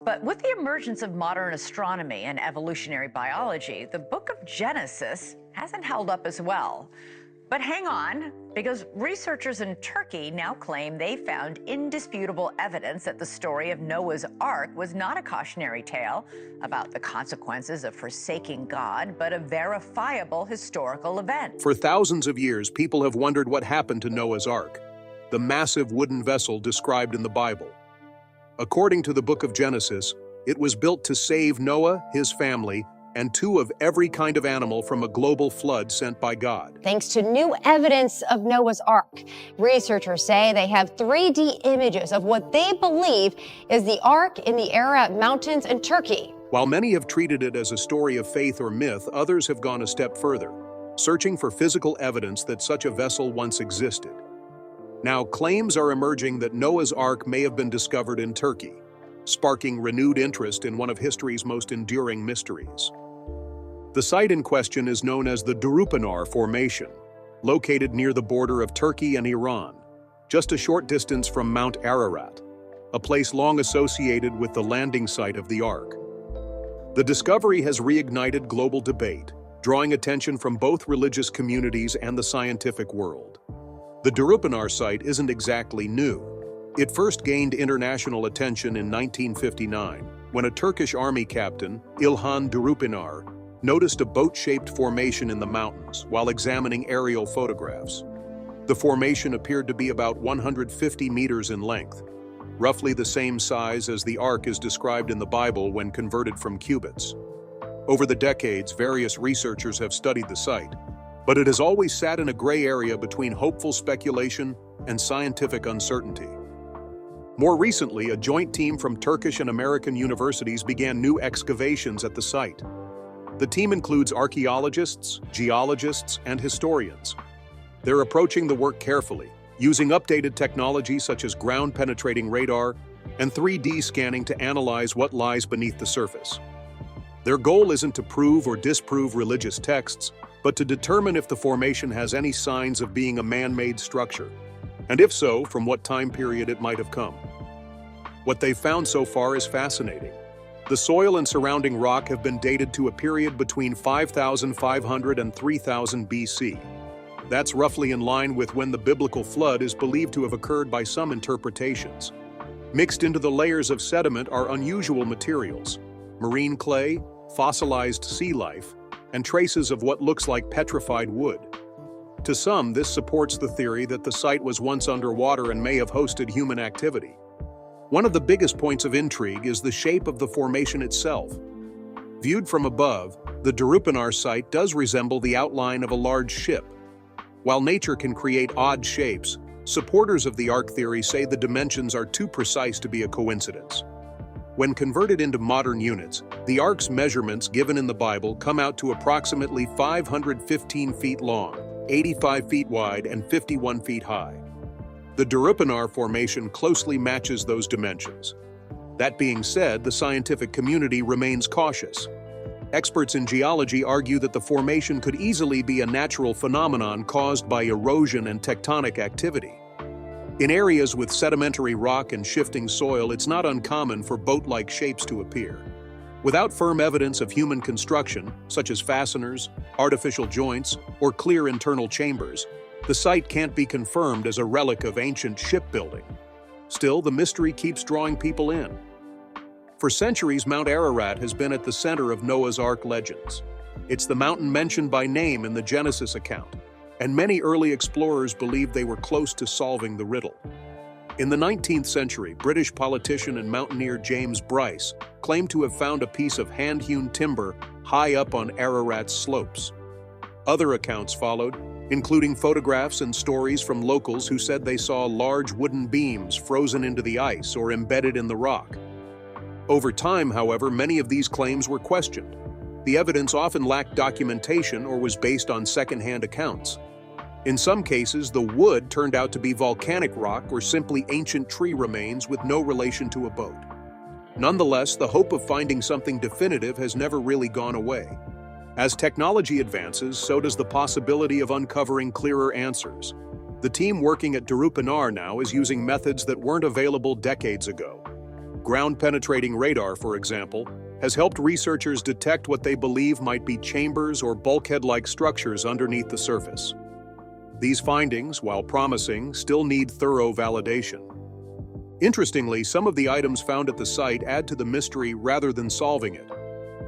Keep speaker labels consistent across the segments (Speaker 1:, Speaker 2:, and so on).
Speaker 1: But with the emergence of modern astronomy and evolutionary biology, the book of Genesis hasn't held up as well. But hang on, because researchers in Turkey now claim they found indisputable evidence that the story of Noah's Ark was not a cautionary tale about the consequences of forsaking God, but a verifiable historical event.
Speaker 2: For thousands of years, people have wondered what happened to Noah's Ark, the massive wooden vessel described in the Bible. According to the book of Genesis, it was built to save Noah, his family, and two of every kind of animal from a global flood sent by God.
Speaker 3: Thanks to new evidence of Noah's Ark, researchers say they have 3D images of what they believe is the Ark in the Ararat Mountains in Turkey.
Speaker 2: While many have treated it as a story of faith or myth, others have gone a step further, searching for physical evidence that such a vessel once existed. Now, claims are emerging that Noah's Ark may have been discovered in Turkey, sparking renewed interest in one of history's most enduring mysteries. The site in question is known as the Durupinar Formation, located near the border of Turkey and Iran, just a short distance from Mount Ararat, a place long associated with the landing site of the Ark. The discovery has reignited global debate, drawing attention from both religious communities and the scientific world. The Durupinar site isn't exactly new. It first gained international attention in 1959, when a Turkish army captain, İlhan Durupinar, noticed a boat-shaped formation in the mountains while examining aerial photographs. The formation appeared to be about 150 meters in length, roughly the same size as the Ark is described in the Bible when converted from cubits. Over the decades, various researchers have studied the site, but it has always sat in a gray area between hopeful speculation and scientific uncertainty. More recently, a joint team from Turkish and American universities began new excavations at the site. The team includes archaeologists, geologists, and historians. They're approaching the work carefully, using updated technology such as ground-penetrating radar and 3D scanning to analyze what lies beneath the surface. Their goal isn't to prove or disprove religious texts, but to determine if the formation has any signs of being a man-made structure, and if so, from what time period it might have come. What they've found so far is fascinating. The soil and surrounding rock have been dated to a period between 5,500 and 3,000 BC. That's roughly in line with when the biblical flood is believed to have occurred by some interpretations. Mixed into the layers of sediment are unusual materials: marine clay, fossilized sea life, and traces of what looks like petrified wood. To some, this supports the theory that the site was once underwater and may have hosted human activity. One of the biggest points of intrigue is the shape of the formation itself. Viewed from above, the Durupinar site does resemble the outline of a large ship. While nature can create odd shapes, supporters of the Ark theory say the dimensions are too precise to be a coincidence. When converted into modern units, the Ark's measurements given in the Bible come out to approximately 515 feet long, 85 feet wide, and 51 feet high. The Durupinar formation closely matches those dimensions. That being said, the scientific community remains cautious. Experts in geology argue that the formation could easily be a natural phenomenon caused by erosion and tectonic activity. In areas with sedimentary rock and shifting soil, it's not uncommon for boat-like shapes to appear. Without firm evidence of human construction, such as fasteners, artificial joints, or clear internal chambers, the site can't be confirmed as a relic of ancient shipbuilding. Still, the mystery keeps drawing people in. For centuries, Mount Ararat has been at the center of Noah's Ark legends. It's the mountain mentioned by name in the Genesis account, and many early explorers believed they were close to solving the riddle. In the 19th century, British politician and mountaineer James Bryce claimed to have found a piece of hand-hewn timber high up on Ararat's slopes. Other accounts followed, including photographs and stories from locals who said they saw large wooden beams frozen into the ice or embedded in the rock. Over time, however, many of these claims were questioned. The evidence often lacked documentation or was based on second-hand accounts. In some cases, the wood turned out to be volcanic rock or simply ancient tree remains with no relation to a boat. Nonetheless, the hope of finding something definitive has never really gone away. As technology advances, so does the possibility of uncovering clearer answers. The team working at Durupinar now is using methods that weren't available decades ago. Ground-penetrating radar, for example, has helped researchers detect what they believe might be chambers or bulkhead-like structures underneath the surface. These findings, while promising, still need thorough validation. Interestingly, some of the items found at the site add to the mystery rather than solving it.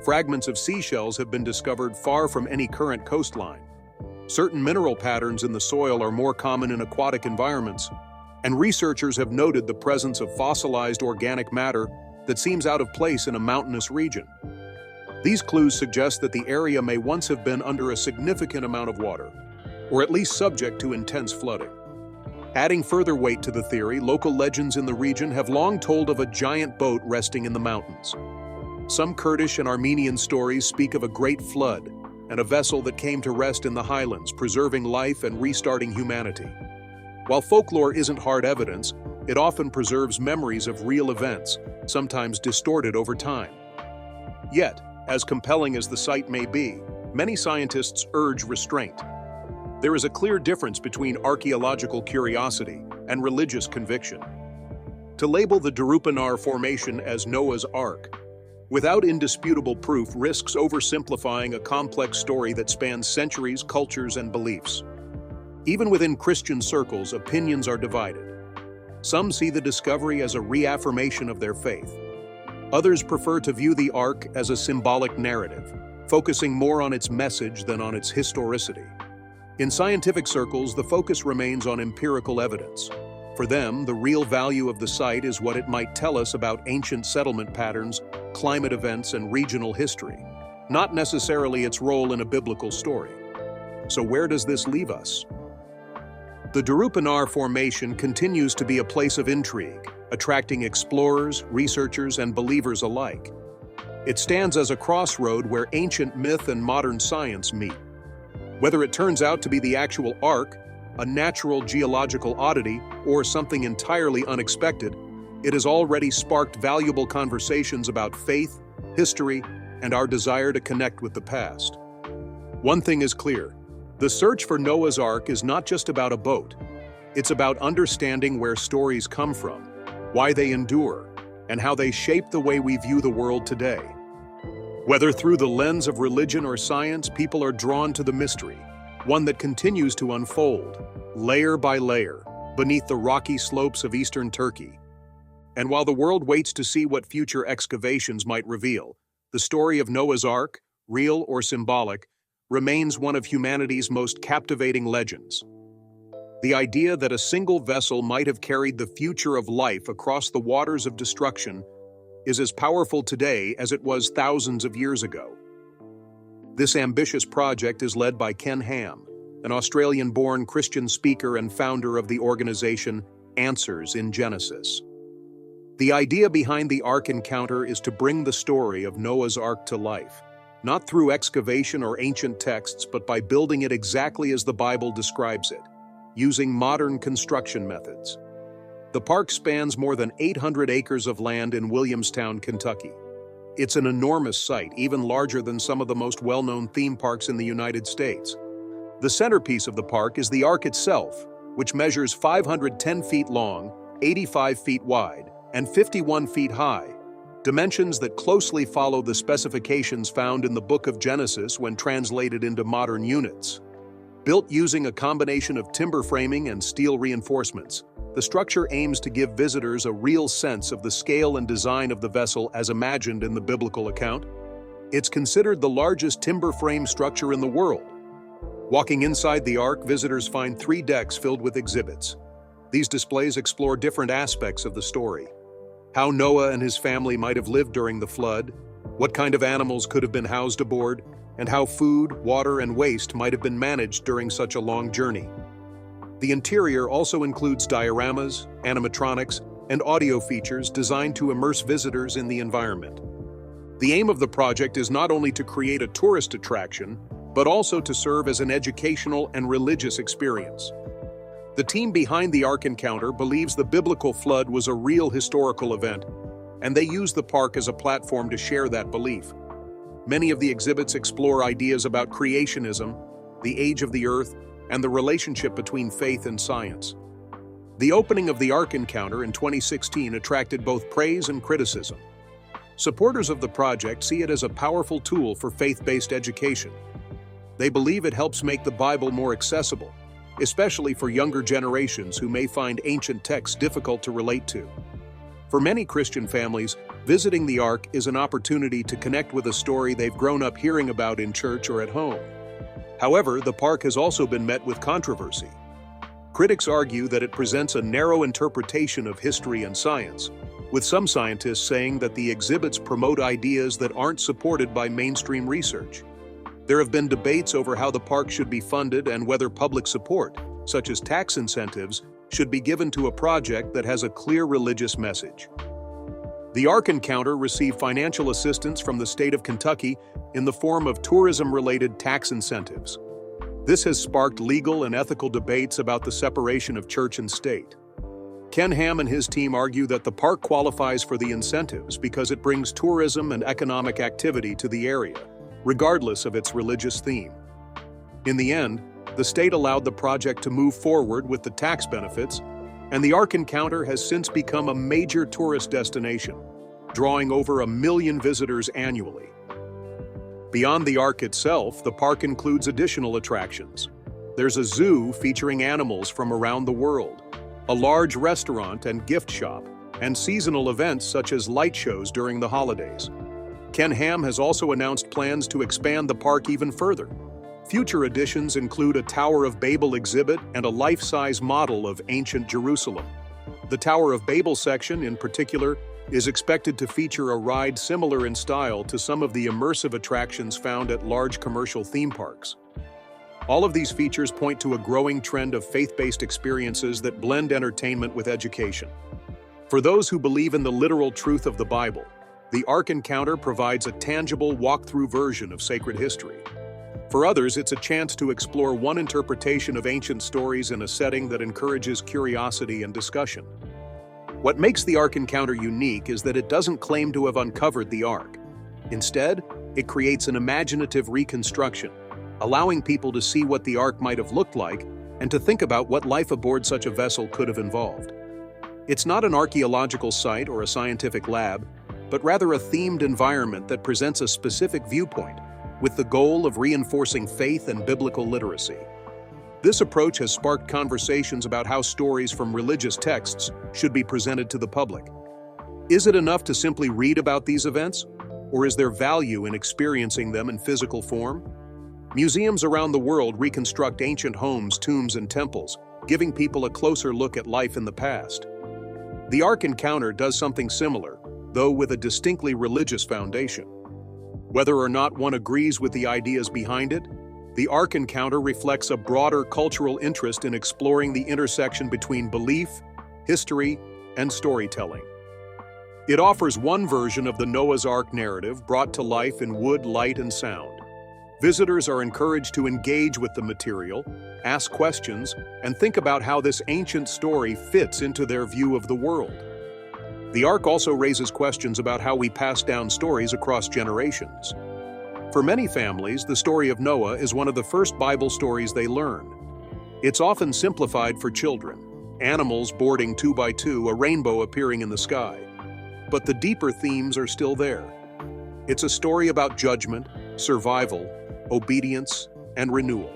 Speaker 2: Fragments of seashells have been discovered far from any current coastline. Certain mineral patterns in the soil are more common in aquatic environments, and researchers have noted the presence of fossilized organic matter that seems out of place in a mountainous region. These clues suggest that the area may once have been under a significant amount of water, or at least subject to intense flooding. Adding further weight to the theory, local legends in the region have long told of a giant boat resting in the mountains. Some Kurdish and Armenian stories speak of a great flood and a vessel that came to rest in the highlands, preserving life and restarting humanity. While folklore isn't hard evidence, it often preserves memories of real events, sometimes distorted over time. Yet, as compelling as the site may be, many scientists urge restraint. There is a clear difference between archaeological curiosity and religious conviction. To label the Durupinar formation as Noah's Ark, without indisputable proof, risks oversimplifying a complex story that spans centuries, cultures, and beliefs. Even within Christian circles, opinions are divided. Some see the discovery as a reaffirmation of their faith. Others prefer to view the Ark as a symbolic narrative, focusing more on its message than on its historicity. In scientific circles, the focus remains on empirical evidence. For them, the real value of the site is what it might tell us about ancient settlement patterns, climate events, and regional history, not necessarily its role in a biblical story. So where does this leave us? The Durupinar Formation continues to be a place of intrigue, attracting explorers, researchers, and believers alike. It stands as a crossroad where ancient myth and modern science meet. Whether it turns out to be the actual Ark, a natural geological oddity, or something entirely unexpected, it has already sparked valuable conversations about faith, history, and our desire to connect with the past. One thing is clear: the search for Noah's Ark is not just about a boat. It's about understanding where stories come from, why they endure, and how they shape the way we view the world today. Whether through the lens of religion or science, people are drawn to the mystery, one that continues to unfold, layer by layer, beneath the rocky slopes of eastern Turkey. And while the world waits to see what future excavations might reveal, the story of Noah's Ark, real or symbolic, remains one of humanity's most captivating legends. The idea that a single vessel might have carried the future of life across the waters of destruction is as powerful today as it was thousands of years ago. This ambitious project is led by Ken Ham, an Australian-born Christian speaker and founder of the organization Answers in Genesis. The idea behind the Ark encounter is to bring the story of Noah's Ark to life, not through excavation or ancient texts, but by building it exactly as the Bible describes it, using modern construction methods. The park spans more than 800 acres of land in Williamstown, Kentucky. It's an enormous site, even larger than some of the most well-known theme parks in the United States. The centerpiece of the park is the Ark itself, which measures 510 feet long, 85 feet wide, and 51 feet high, dimensions that closely follow the specifications found in the Book of Genesis when translated into modern units. Built using a combination of timber framing and steel reinforcements, the structure aims to give visitors a real sense of the scale and design of the vessel as imagined in the biblical account. It's considered the largest timber frame structure in the world. Walking inside the Ark, visitors find 3 decks filled with exhibits. These displays explore different aspects of the story: how Noah and his family might have lived during the flood, what kind of animals could have been housed aboard, and how food, water, and waste might have been managed during such a long journey. The interior also includes dioramas, animatronics, and audio features designed to immerse visitors in the environment. The aim of the project is not only to create a tourist attraction, but also to serve as an educational and religious experience. The team behind the Ark encounter believes the biblical flood was a real historical event, and they use the park as a platform to share that belief. Many of the exhibits explore ideas about creationism, the age of the earth, and the relationship between faith and science. The opening of the ARK encounter in 2016 attracted both praise and criticism. Supporters of the project see it as a powerful tool for faith-based education. They believe it helps make the Bible more accessible, especially for younger generations who may find ancient texts difficult to relate to. For many Christian families, visiting the ARK is an opportunity to connect with a story they've grown up hearing about in church or at home. However, the park has also been met with controversy. Critics argue that it presents a narrow interpretation of history and science, with some scientists saying that the exhibits promote ideas that aren't supported by mainstream research. There have been debates over how the park should be funded and whether public support, such as tax incentives, should be given to a project that has a clear religious message. The ARK encounter received financial assistance from the state of Kentucky in the form of tourism-related tax incentives. This has sparked legal and ethical debates about the separation of church and state. Ken Ham and his team argue that the park qualifies for the incentives because it brings tourism and economic activity to the area, regardless of its religious theme. In the end, the state allowed the project to move forward with the tax benefits, and the ARK encounter has since become a major tourist destination, drawing over 1 million visitors annually. Beyond the ARK itself, the park includes additional attractions. There's a zoo featuring animals from around the world, a large restaurant and gift shop, and seasonal events such as light shows during the holidays. Ken Ham has also announced plans to expand the park even further. Future additions include a Tower of Babel exhibit and a life-size model of ancient Jerusalem. The Tower of Babel section, in particular, is expected to feature a ride similar in style to some of the immersive attractions found at large commercial theme parks. All of these features point to a growing trend of faith-based experiences that blend entertainment with education. For those who believe in the literal truth of the Bible, the ARK encounter provides a tangible walk-through version of sacred history. For others, it's a chance to explore one interpretation of ancient stories in a setting that encourages curiosity and discussion. What makes the ARK encounter unique is that it doesn't claim to have uncovered the ARK. Instead, it creates an imaginative reconstruction, allowing people to see what the ARK might have looked like and to think about what life aboard such a vessel could have involved. It's not an archaeological site or a scientific lab, but rather a themed environment that presents a specific viewpoint, with the goal of reinforcing faith and biblical literacy. This approach has sparked conversations about how stories from religious texts should be presented to the public. Is it enough to simply read about these events, or is there value in experiencing them in physical form? Museums around the world reconstruct ancient homes, tombs, and temples, giving people a closer look at life in the past. The ARK encounter does something similar, though with a distinctly religious foundation. Whether or not one agrees with the ideas behind it, the ARK encounter reflects a broader cultural interest in exploring the intersection between belief, history, and storytelling. It offers one version of the Noah's Ark narrative brought to life in wood, light, and sound. Visitors are encouraged to engage with the material, ask questions, and think about how this ancient story fits into their view of the world. The ARK also raises questions about how we pass down stories across generations. For many families, the story of Noah is one of the first Bible stories they learn. It's often simplified for children: animals boarding 2 by 2, a rainbow appearing in the sky. But the deeper themes are still there. It's a story about judgment, survival, obedience, and renewal.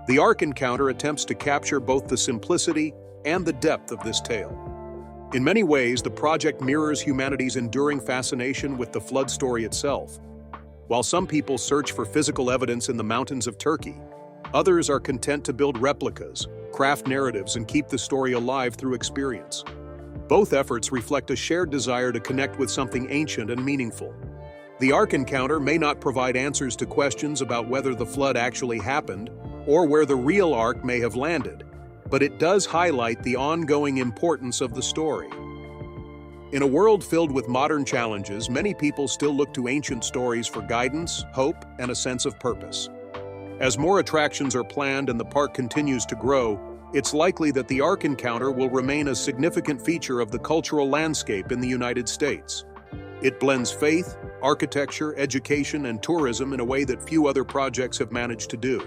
Speaker 2: The ARK encounter attempts to capture both the simplicity and the depth of this tale. In many ways, the project mirrors humanity's enduring fascination with the flood story itself. While some people search for physical evidence in the mountains of Turkey, others are content to build replicas, craft narratives, and keep the story alive through experience. Both efforts reflect a shared desire to connect with something ancient and meaningful. The ARK encounter may not provide answers to questions about whether the flood actually happened or where the real Ark may have landed, but it does highlight the ongoing importance of the story. In a world filled with modern challenges, many people still look to ancient stories for guidance, hope, and a sense of purpose. As more attractions are planned and the park continues to grow, it's likely that the ARK encounter will remain a significant feature of the cultural landscape in the United States. It blends faith, architecture, education, and tourism in a way that few other projects have managed to do.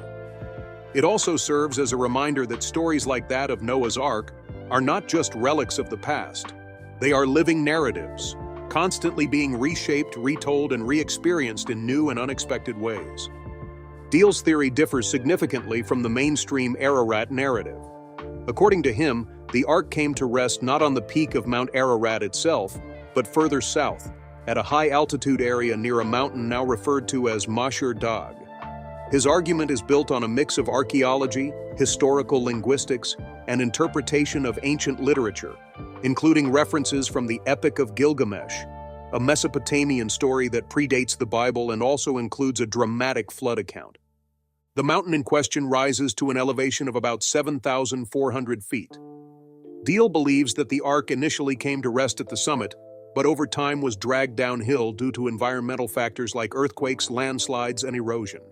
Speaker 2: It also serves as a reminder that stories like that of Noah's Ark are not just relics of the past. They are living narratives, constantly being reshaped, retold, and re-experienced in new and unexpected ways. Deal's theory differs significantly from the mainstream Ararat narrative. According to him, the Ark came to rest not on the peak of Mount Ararat itself, but further south, at a high-altitude area near a mountain now referred to as Mashur Dag. His argument is built on a mix of archaeology, historical linguistics, and interpretation of ancient literature, including references from the Epic of Gilgamesh, a Mesopotamian story that predates the Bible and also includes a dramatic flood account. The mountain in question rises to an elevation of about 7,400 feet. Deal believes that the Ark initially came to rest at the summit, but over time was dragged downhill due to environmental factors like earthquakes, landslides, and erosion.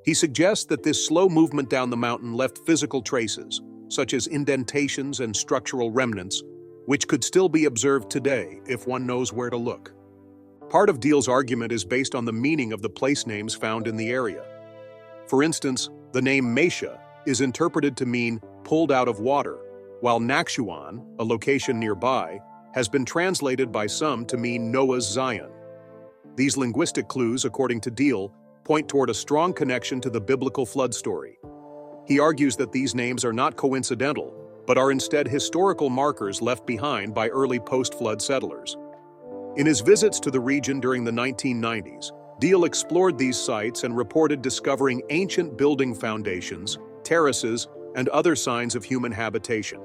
Speaker 2: He suggests that this slow movement down the mountain left physical traces, such as indentations and structural remnants, which could still be observed today if one knows where to look. Part of Deal's argument is based on the meaning of the place names found in the area. For instance, the name Mesha is interpreted to mean pulled out of water, while Nakshuan, a location nearby, has been translated by some to mean Noah's Zion. These linguistic clues, according to Deal, point toward a strong connection to the biblical flood story. He argues that these names are not coincidental, but are instead historical markers left behind by early post-flood settlers. In his visits to the region during the 1990s, Deal explored these sites and reported discovering ancient building foundations, terraces, and other signs of human habitation.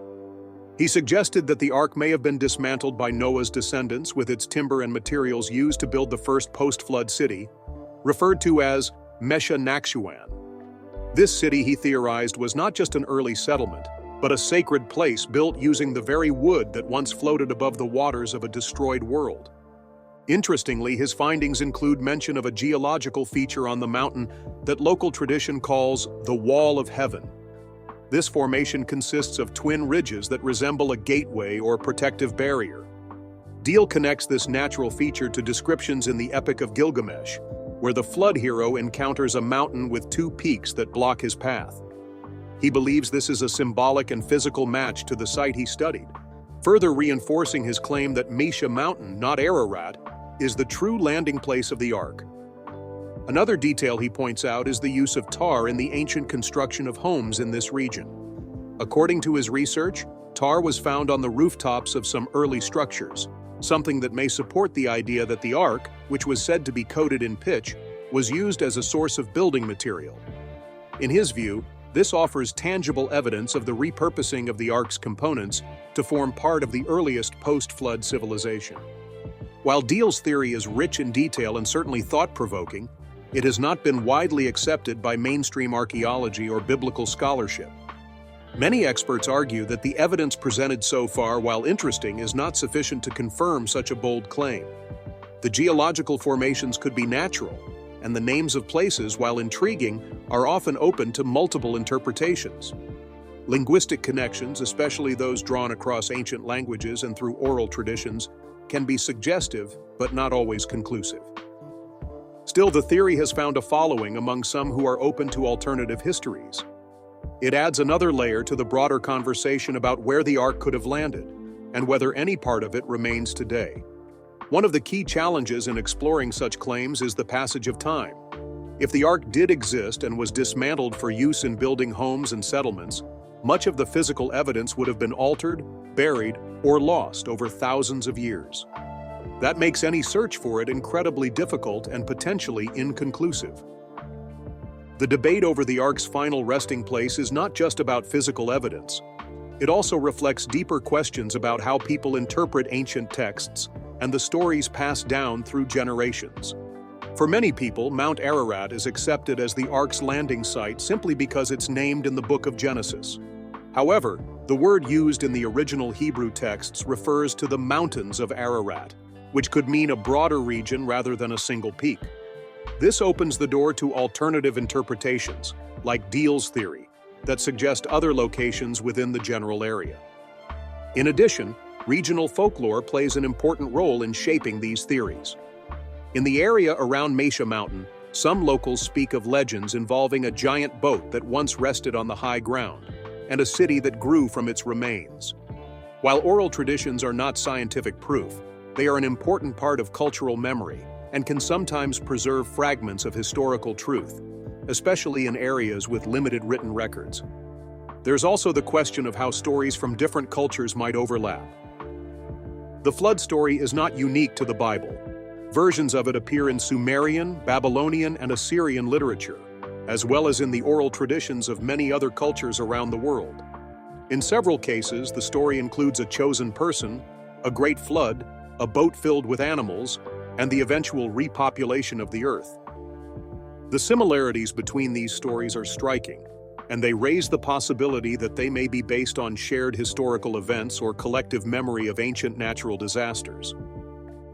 Speaker 2: He suggested that the Ark may have been dismantled by Noah's descendants with its timber and materials used to build the first post-flood city, referred to as Mesha Nakshuan. This city, he theorized, was not just an early settlement, but a sacred place built using the very wood that once floated above the waters of a destroyed world. Interestingly, his findings include mention of a geological feature on the mountain that local tradition calls the Wall of Heaven. This formation consists of twin ridges that resemble a gateway or protective barrier. Deal connects this natural feature to descriptions in the Epic of Gilgamesh, where the flood hero encounters a mountain with two peaks that block his path. He believes this is a symbolic and physical match to the site he studied, further reinforcing his claim that Mesha Mountain, not Ararat, is the true landing place of the Ark. Another detail he points out is the use of tar in the ancient construction of homes in this region. According to his research, tar was found on the rooftops of some early structures, something that may support the idea that the Ark, which was said to be coated in pitch, was used as a source of building material. In his view, this offers tangible evidence of the repurposing of the Ark's components to form part of the earliest post-flood civilization. While Deal's theory is rich in detail and certainly thought-provoking, it has not been widely accepted by mainstream archaeology or biblical scholarship. Many experts argue that the evidence presented so far, while interesting, is not sufficient to confirm such a bold claim. The geological formations could be natural, and the names of places, while intriguing, are often open to multiple interpretations. Linguistic connections, especially those drawn across ancient languages and through oral traditions, can be suggestive, but not always conclusive. Still, the theory has found a following among some who are open to alternative histories. It adds another layer to the broader conversation about where the Ark could have landed, and whether any part of it remains today. One of the key challenges in exploring such claims is the passage of time. If the Ark did exist and was dismantled for use in building homes and settlements, much of the physical evidence would have been altered, buried, or lost over thousands of years. That makes any search for it incredibly difficult and potentially inconclusive. The debate over the Ark's final resting place is not just about physical evidence. It also reflects deeper questions about how people interpret ancient texts and the stories passed down through generations. For many people, Mount Ararat is accepted as the Ark's landing site simply because it's named in the book of Genesis. However, the word used in the original Hebrew texts refers to the mountains of Ararat, which could mean a broader region rather than a single peak. This opens the door to alternative interpretations, like Deal's theory, that suggest other locations within the general area. In addition, regional folklore plays an important role in shaping these theories. In the area around Mesha Mountain, Some locals speak of legends involving a giant boat that once rested on the high ground, and a city that grew from its remains. While oral traditions are not scientific proof, they are an important part of cultural memory and can sometimes preserve fragments of historical truth, especially in areas with limited written records. There's also the question of how stories from different cultures might overlap. The flood story is not unique to the Bible. Versions of it appear in Sumerian, Babylonian, and Assyrian literature, as well as in the oral traditions of many other cultures around the world. In several cases, the story includes a chosen person, a great flood, a boat filled with animals, and the eventual repopulation of the earth. The similarities between these stories are striking, and they raise the possibility that they may be based on shared historical events or collective memory of ancient natural disasters.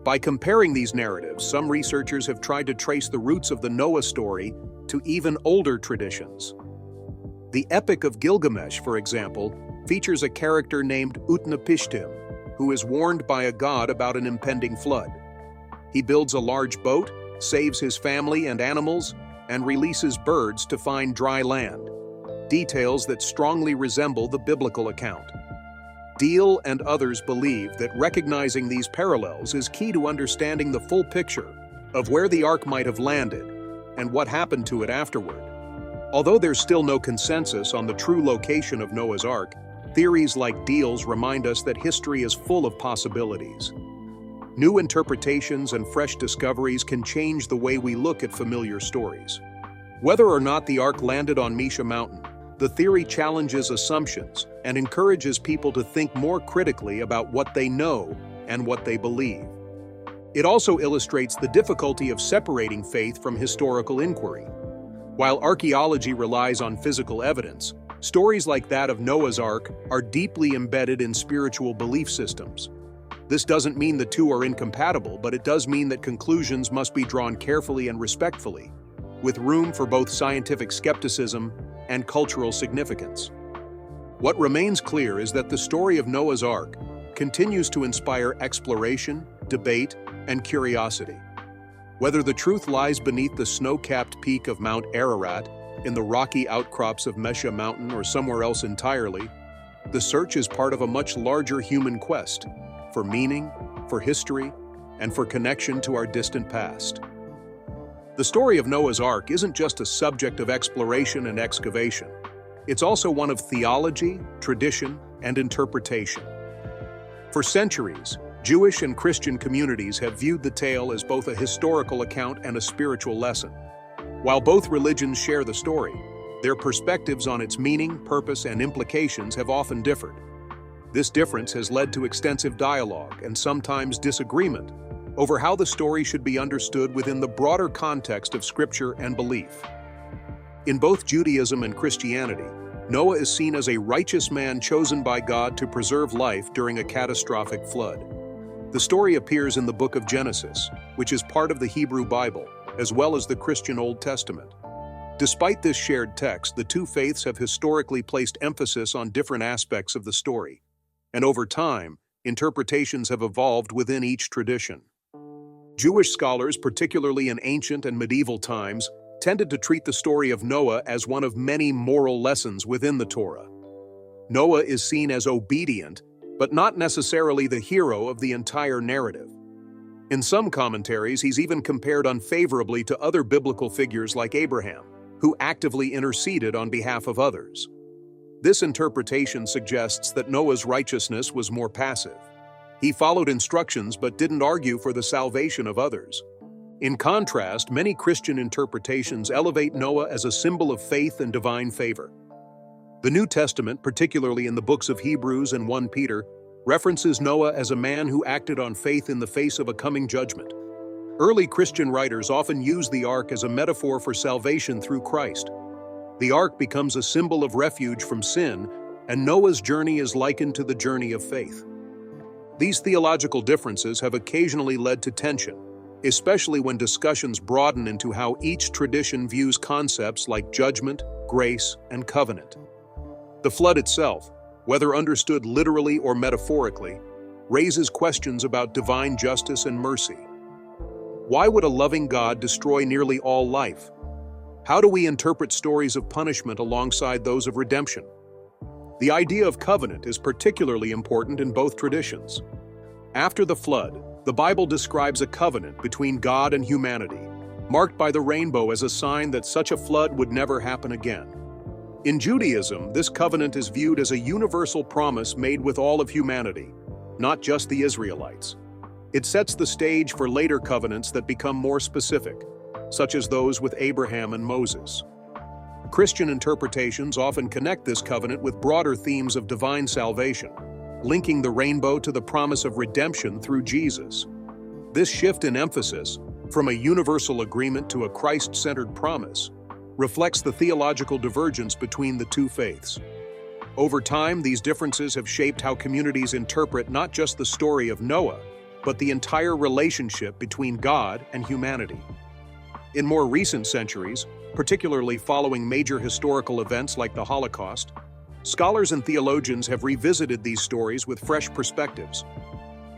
Speaker 2: By comparing these narratives, some researchers have tried to trace the roots of the Noah story to even older traditions. The Epic of Gilgamesh, for example, features a character named Utnapishtim, who is warned by a god about an impending flood. He builds a large boat, saves his family and animals, and releases birds to find dry land, details that strongly resemble the biblical account. Deal and others believe that recognizing these parallels is key to understanding the full picture of where the Ark might have landed and what happened to it afterward. Although there's still no consensus on the true location of Noah's Ark, theories like Deal's remind us that history is full of possibilities. New interpretations and fresh discoveries can change the way we look at familiar stories. Whether or not the Ark landed on Mesha Mountain, the theory challenges assumptions and encourages people to think more critically about what they know and what they believe. It also illustrates the difficulty of separating faith from historical inquiry. While archaeology relies on physical evidence, stories like that of Noah's Ark are deeply embedded in spiritual belief systems. This doesn't mean the two are incompatible, but it does mean that conclusions must be drawn carefully and respectfully, with room for both scientific skepticism and cultural significance. What remains clear is that the story of Noah's Ark continues to inspire exploration, debate, and curiosity. Whether the truth lies beneath the snow-capped peak of Mount Ararat, in the rocky outcrops of Mesha Mountain, or somewhere else entirely, the search is part of a much larger human quest for meaning, for history, and for connection to our distant past. The story of Noah's Ark isn't just a subject of exploration and excavation. It's also one of theology, tradition, and interpretation. For centuries, Jewish and Christian communities have viewed the tale as both a historical account and a spiritual lesson. While both religions share the story, their perspectives on its meaning, purpose, and implications have often differed. This difference has led to extensive dialogue and sometimes disagreement over how the story should be understood within the broader context of scripture and belief. In both Judaism and Christianity, Noah is seen as a righteous man chosen by God to preserve life during a catastrophic flood. The story appears in the book of Genesis, which is part of the Hebrew Bible, as well as the Christian Old Testament. Despite this shared text, the two faiths have historically placed emphasis on different aspects of the story, and over time, interpretations have evolved within each tradition. Jewish scholars, particularly in ancient and medieval times, tended to treat the story of Noah as one of many moral lessons within the Torah. Noah is seen as obedient, but not necessarily the hero of the entire narrative. In some commentaries, he's even compared unfavorably to other biblical figures like Abraham, who actively interceded on behalf of others. This interpretation suggests that Noah's righteousness was more passive. He followed instructions but didn't argue for the salvation of others. In contrast, many Christian interpretations elevate Noah as a symbol of faith and divine favor. The New Testament, particularly in the books of Hebrews and 1 Peter, references Noah as a man who acted on faith in the face of a coming judgment. Early Christian writers often use the ark as a metaphor for salvation through Christ. The ark becomes a symbol of refuge from sin, and Noah's journey is likened to the journey of faith. These theological differences have occasionally led to tension, especially when discussions broaden into how each tradition views concepts like judgment, grace, and covenant. The flood itself, whether understood literally or metaphorically, raises questions about divine justice and mercy. Why would a loving God destroy nearly all life? How do we interpret stories of punishment alongside those of redemption? The idea of covenant is particularly important in both traditions. After the flood, the Bible describes a covenant between God and humanity, marked by the rainbow as a sign that such a flood would never happen again. In Judaism, this covenant is viewed as a universal promise made with all of humanity, not just the Israelites. It sets the stage for later covenants that become more specific, such as those with Abraham and Moses. Christian interpretations often connect this covenant with broader themes of divine salvation, linking the rainbow to the promise of redemption through Jesus. This shift in emphasis, from a universal agreement to a Christ-centered promise, reflects the theological divergence between the two faiths. Over time, these differences have shaped how communities interpret not just the story of Noah, but the entire relationship between God and humanity. In more recent centuries, particularly following major historical events like the Holocaust, scholars and theologians have revisited these stories with fresh perspectives.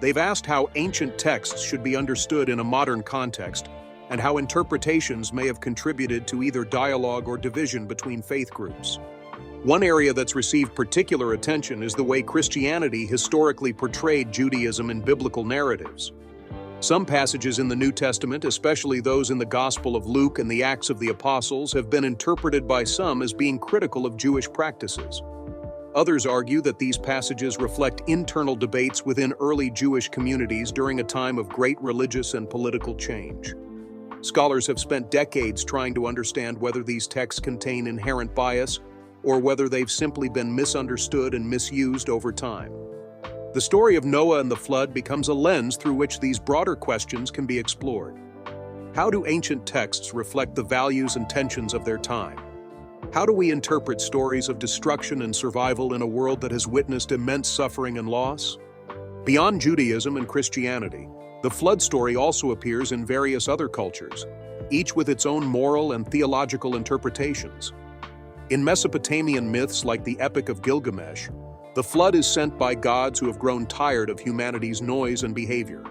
Speaker 2: They've asked how ancient texts should be understood in a modern context, and how interpretations may have contributed to either dialogue or division between faith groups. One area that's received particular attention is the way Christianity historically portrayed Judaism in biblical narratives. Some passages in the New Testament, especially those in the Gospel of Luke and the Acts of the Apostles, have been interpreted by some as being critical of Jewish practices. Others argue that these passages reflect internal debates within early Jewish communities during a time of great religious and political change. Scholars have spent decades trying to understand whether these texts contain inherent bias or whether they've simply been misunderstood and misused over time. The story of Noah and the flood becomes a lens through which these broader questions can be explored. How do ancient texts reflect the values and tensions of their time? How do we interpret stories of destruction and survival in a world that has witnessed immense suffering and loss? Beyond Judaism and Christianity, the flood story also appears in various other cultures, each with its own moral and theological interpretations. In Mesopotamian myths like the Epic of Gilgamesh, the flood is sent by gods who have grown tired of humanity's noise and behavior.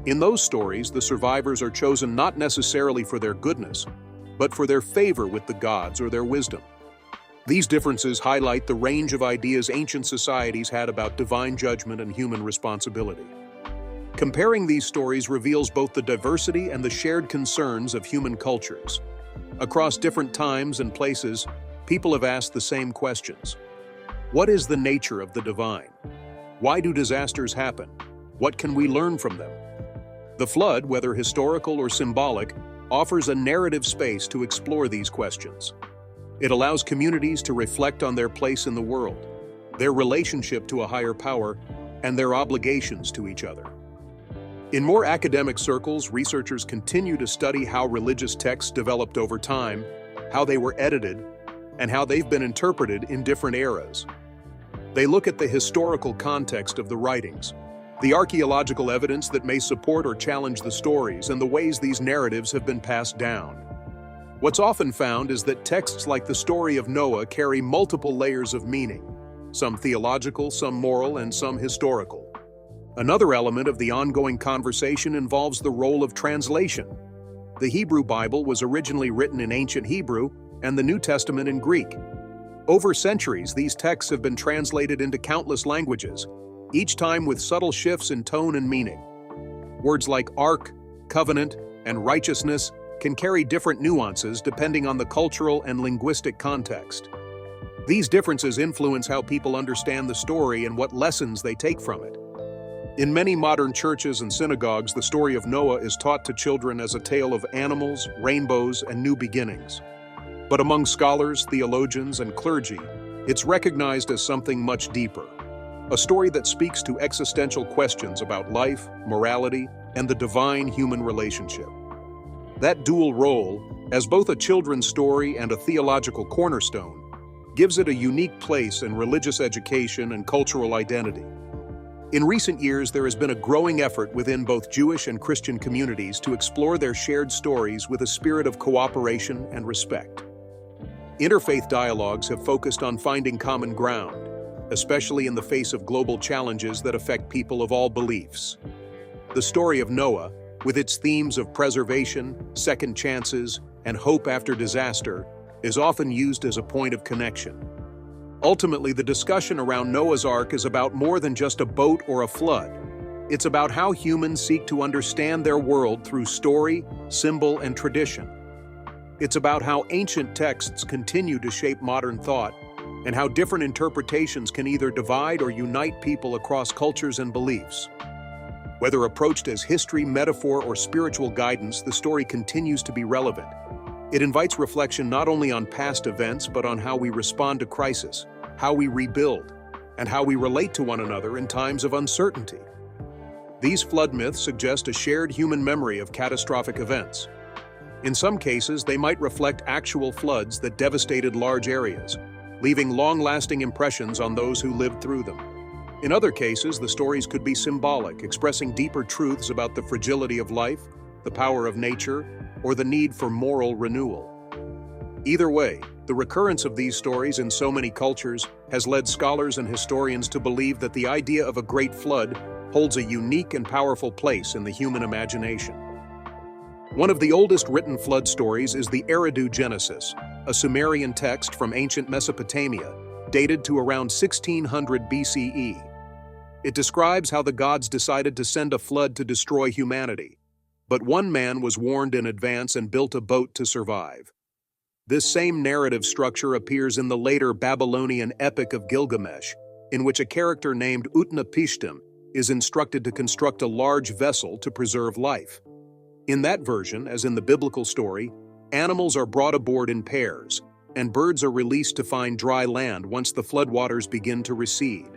Speaker 2: In those stories, the survivors are chosen not necessarily for their goodness, but for their favor with the gods or their wisdom. These differences highlight the range of ideas ancient societies had about divine judgment and human responsibility. Comparing these stories reveals both the diversity and the shared concerns of human cultures. Across different times and places, people have asked the same questions. What is the nature of the divine? Why do disasters happen? What can we learn from them? The flood, whether historical or symbolic, offers a narrative space to explore these questions. It allows communities to reflect on their place in the world, their relationship to a higher power, and their obligations to each other. In more academic circles, researchers continue to study how religious texts developed over time, how they were edited, and how they've been interpreted in different eras. They look at the historical context of the writings, the archaeological evidence that may support or challenge the stories, and the ways these narratives have been passed down. What's often found is that texts like the story of Noah carry multiple layers of meaning, some theological, some moral, and some historical. Another element of the ongoing conversation involves the role of translation. The Hebrew Bible was originally written in ancient Hebrew, and the New Testament in Greek. Over centuries, these texts have been translated into countless languages, each time with subtle shifts in tone and meaning. Words like ARK, covenant, and righteousness can carry different nuances depending on the cultural and linguistic context. These differences influence how people understand the story and what lessons they take from it. In many modern churches and synagogues, the story of Noah is taught to children as a tale of animals, rainbows, and new beginnings. But among scholars, theologians, and clergy, it's recognized as something much deeper, a story that speaks to existential questions about life, morality, and the divine-human relationship. That dual role, as both a children's story and a theological cornerstone, gives it a unique place in religious education and cultural identity. In recent years, there has been a growing effort within both Jewish and Christian communities to explore their shared stories with a spirit of cooperation and respect. Interfaith dialogues have focused on finding common ground, especially in the face of global challenges that affect people of all beliefs. The story of Noah, with its themes of preservation, second chances, and hope after disaster, is often used as a point of connection. Ultimately, the discussion around Noah's Ark is about more than just a boat or a flood. It's about how humans seek to understand their world through story, symbol, and tradition. It's about how ancient texts continue to shape modern thought, and how different interpretations can either divide or unite people across cultures and beliefs. Whether approached as history, metaphor, or spiritual guidance, the story continues to be relevant. It invites reflection not only on past events, but on how we respond to crisis, how we rebuild, and how we relate to one another in times of uncertainty. These flood myths suggest a shared human memory of catastrophic events. In some cases, they might reflect actual floods that devastated large areas, leaving long-lasting impressions on those who lived through them. In other cases, the stories could be symbolic, expressing deeper truths about the fragility of life, the power of nature, or the need for moral renewal. Either way, the recurrence of these stories in so many cultures has led scholars and historians to believe that the idea of a great flood holds a unique and powerful place in the human imagination. One of the oldest written flood stories is the Eridu Genesis, a Sumerian text from ancient Mesopotamia, dated to around 1600 BCE. It describes how the gods decided to send a flood to destroy humanity, but one man was warned in advance and built a boat to survive. This same narrative structure appears in the later Babylonian Epic of Gilgamesh, in which a character named Utnapishtim is instructed to construct a large vessel to preserve life. In that version, as in the biblical story, animals are brought aboard in pairs, and birds are released to find dry land once the floodwaters begin to recede.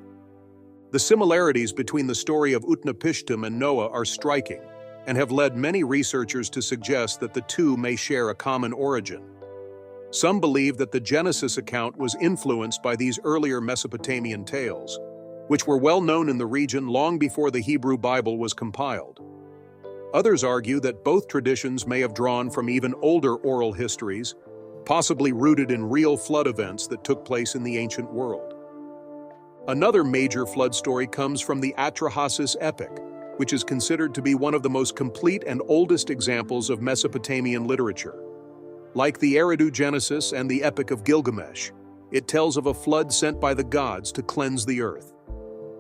Speaker 2: The similarities between the story of Utnapishtim and Noah are striking, and have led many researchers to suggest that the two may share a common origin. Some believe that the Genesis account was influenced by these earlier Mesopotamian tales, which were well known in the region long before the Hebrew Bible was compiled. Others argue that both traditions may have drawn from even older oral histories, possibly rooted in real flood events that took place in the ancient world. Another major flood story comes from the Atrahasis epic, which is considered to be one of the most complete and oldest examples of Mesopotamian literature. Like the Eridu Genesis and the Epic of Gilgamesh, it tells of a flood sent by the gods to cleanse the earth.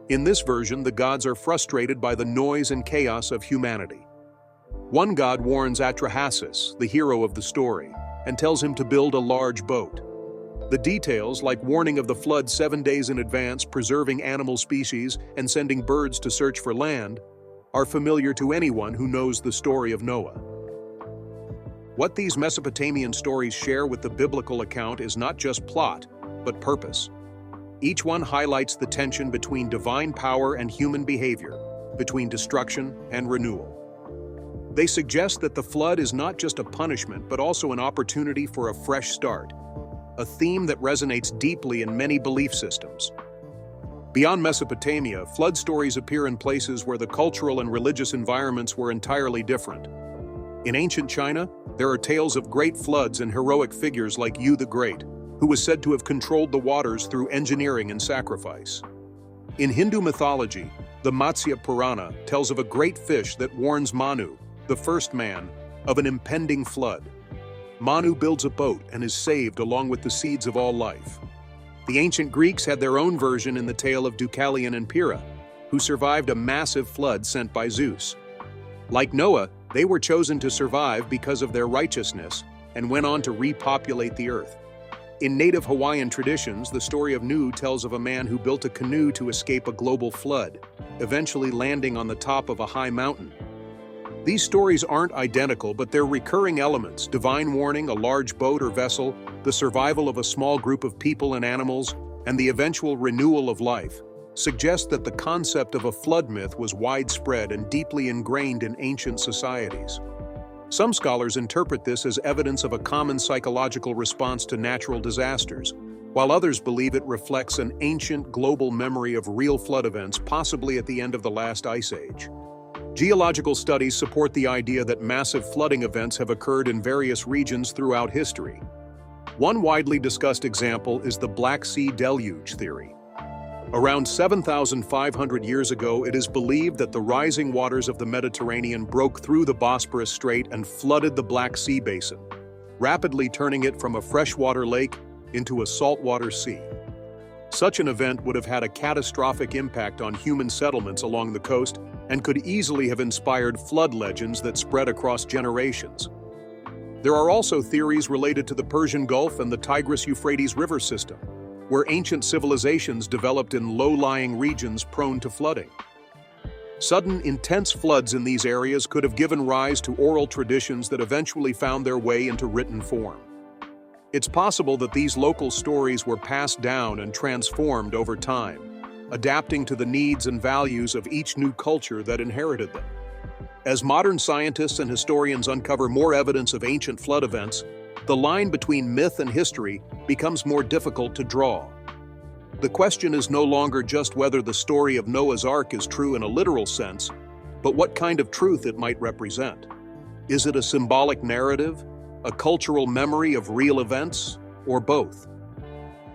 Speaker 2: In this version, the gods are frustrated by the noise and chaos of humanity. One god warns Atrahasis, the hero of the story, and tells him to build a large boat. The details, like warning of the flood 7 days in advance, preserving animal species, and sending birds to search for land, are familiar to anyone who knows the story of Noah. What these Mesopotamian stories share with the biblical account is not just plot, but purpose. Each one highlights the tension between divine power and human behavior, between destruction and renewal. They suggest that the flood is not just a punishment, but also an opportunity for a fresh start, a theme that resonates deeply in many belief systems. Beyond Mesopotamia, flood stories appear in places where the cultural and religious environments were entirely different. In ancient China, there are tales of great floods and heroic figures like Yu the Great, who was said to have controlled the waters through engineering and sacrifice. In Hindu mythology, the Matsya Purana tells of a great fish that warns Manu, the first man, of an impending flood. Manu builds a boat and is saved along with the seeds of all life. The ancient Greeks had their own version in the tale of Deucalion and Pyrrha, who survived a massive flood sent by Zeus. Like Noah, they were chosen to survive because of their righteousness and went on to repopulate the earth. In native Hawaiian traditions, the story of Nu tells of a man who built a canoe to escape a global flood, eventually landing on the top of a high mountain. These stories aren't identical, but they're recurring elements: divine warning, a large boat or vessel, the survival of a small group of people and animals, and the eventual renewal of life, suggest that the concept of a flood myth was widespread and deeply ingrained in ancient societies. Some scholars interpret this as evidence of a common psychological response to natural disasters, while others believe it reflects an ancient global memory of real flood events, possibly at the end of the last ice age. Geological studies support the idea that massive flooding events have occurred in various regions throughout history. One widely discussed example is the Black Sea deluge theory. Around 7,500 years ago, it is believed that the rising waters of the Mediterranean broke through the Bosporus Strait and flooded the Black Sea basin, rapidly turning it from a freshwater lake into a saltwater sea. Such an event would have had a catastrophic impact on human settlements along the coast and could easily have inspired flood legends that spread across generations. There are also theories related to the Persian Gulf and the Tigris-Euphrates river system, where ancient civilizations developed in low-lying regions prone to flooding. Sudden, intense floods in these areas could have given rise to oral traditions that eventually found their way into written form. It's possible that these local stories were passed down and transformed over time, adapting to the needs and values of each new culture that inherited them. As modern scientists and historians uncover more evidence of ancient flood events, the line between myth and history becomes more difficult to draw. The question is no longer just whether the story of Noah's Ark is true in a literal sense, but what kind of truth it might represent. Is it a symbolic narrative, a cultural memory of real events, or both?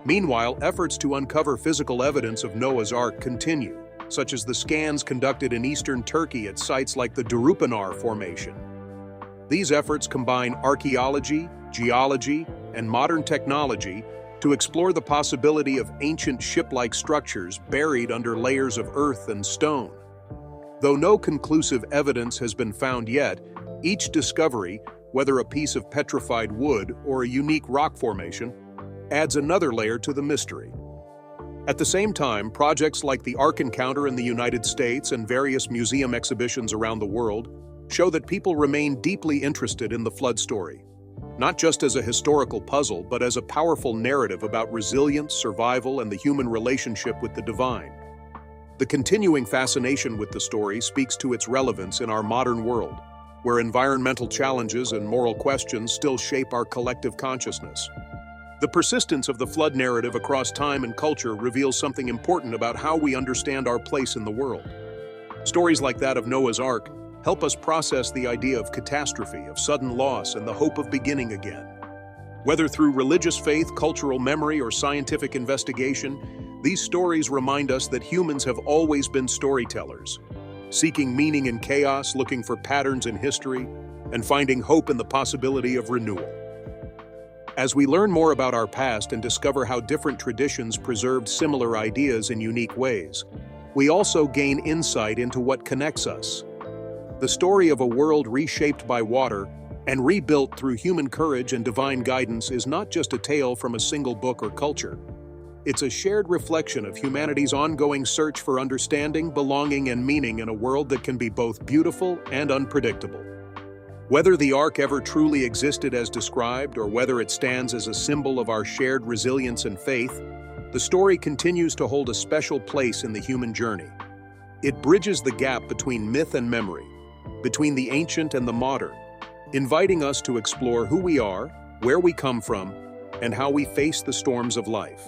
Speaker 2: Meanwhile, efforts to uncover physical evidence of Noah's Ark continue, such as the scans conducted in eastern Turkey at sites like the Durupinar Formation. These efforts combine archaeology, geology, and modern technology to explore the possibility of ancient ship-like structures buried under layers of earth and stone. Though no conclusive evidence has been found yet, each discovery, whether a piece of petrified wood or a unique rock formation, adds another layer to the mystery. At the same time, projects like the ARK encounter in the United States and various museum exhibitions around the world show that people remain deeply interested in the flood story, not just as a historical puzzle, but as a powerful narrative about resilience, survival, and the human relationship with the divine. The continuing fascination with the story speaks to its relevance in our modern world, where environmental challenges and moral questions still shape our collective consciousness. The persistence of the flood narrative across time and culture reveals something important about how we understand our place in the world. Stories like that of Noah's Ark help us process the idea of catastrophe, of sudden loss, and the hope of beginning again. Whether through religious faith, cultural memory, or scientific investigation, these stories remind us that humans have always been storytellers, seeking meaning in chaos, looking for patterns in history, and finding hope in the possibility of renewal. As we learn more about our past and discover how different traditions preserved similar ideas in unique ways, we also gain insight into what connects us. The story of a world reshaped by water and rebuilt through human courage and divine guidance is not just a tale from a single book or culture. It's a shared reflection of humanity's ongoing search for understanding, belonging, and meaning in a world that can be both beautiful and unpredictable. Whether the Ark ever truly existed as described, or whether it stands as a symbol of our shared resilience and faith, the story continues to hold a special place in the human journey. It bridges the gap between myth and memory, between the ancient and the modern, inviting us to explore who we are, where we come from, and how we face the storms of life.